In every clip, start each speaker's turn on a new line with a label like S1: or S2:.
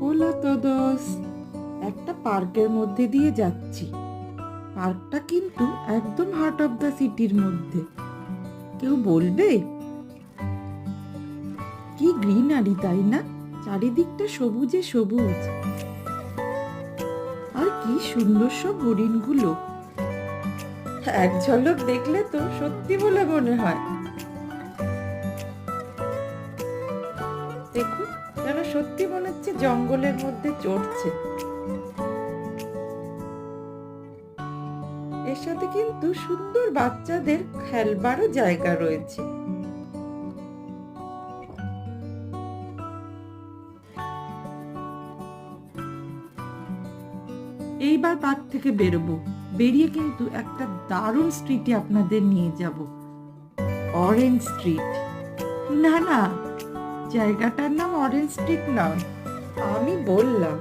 S1: হোলা তোদোস। একটা পার্কের মধ্যে দিয়ে যাচ্ছি। পার্কটা কিন্তু একদম হার্ট অফ দ্য সিটির মধ্যে। কেউ বলবে কি গ্রিনারি, তাই না? চারিদিকটা সবুজে সবুজ, আর কি সুন্দর সব হরিণগুলো। এক ঝলক দেখলে তো সত্যি বলে মনে হয়। দেখুন, যেন সত্যি মনে হচ্ছে জঙ্গলের মধ্যে চড়ছে। এর সাথে কিন্তু সুন্দর বাচ্চাদের খেলবারও জায়গা রয়েছে। এইবার পার্ক থেকে বেরোবো। বেরিয়ে কিন্তু একটা দারুণ স্ট্রিটে আপনাদের নিয়ে যাব, অরেঞ্জ স্ট্রিট। না না, জায়গাটার নাম অরেঞ্জ স্ট্রিট নয়, আমি বললাম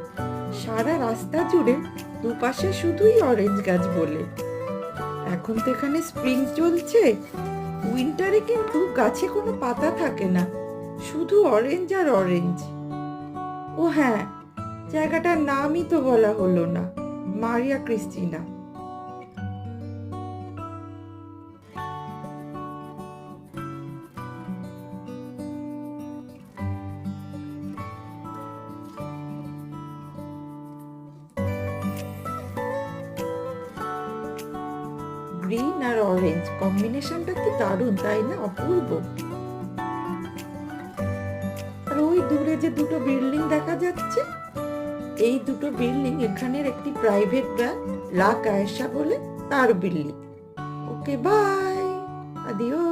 S1: সারা রাস্তা জুড়ে দুপাশে শুধুই অরেঞ্জ গাছ বলে। এখন তো এখানে স্প্রিং চলছে, উইন্টারে কিন্তু গাছে কোনো পাতা থাকে না, শুধু অরেঞ্জ আর অরেঞ্জ। ও হ্যাঁ, জায়গাটার নামই তো বলা হলো না, মারিয়া ক্রিস্টিনা। গ্রিন আর অরেঞ্জ কম্বিনেশনটা কি দারুণ, তাই না? অপূর্ব। আর ওই দূরে যে দুটো বিল্ডিং দেখা যাচ্ছে, এই দুটো বিল্ডিং এখানের একটি প্রাইভেট ব্যাংক, লা কায়েসা বলে, তার বিল্ডিং। ওকে, বাই, আদিও।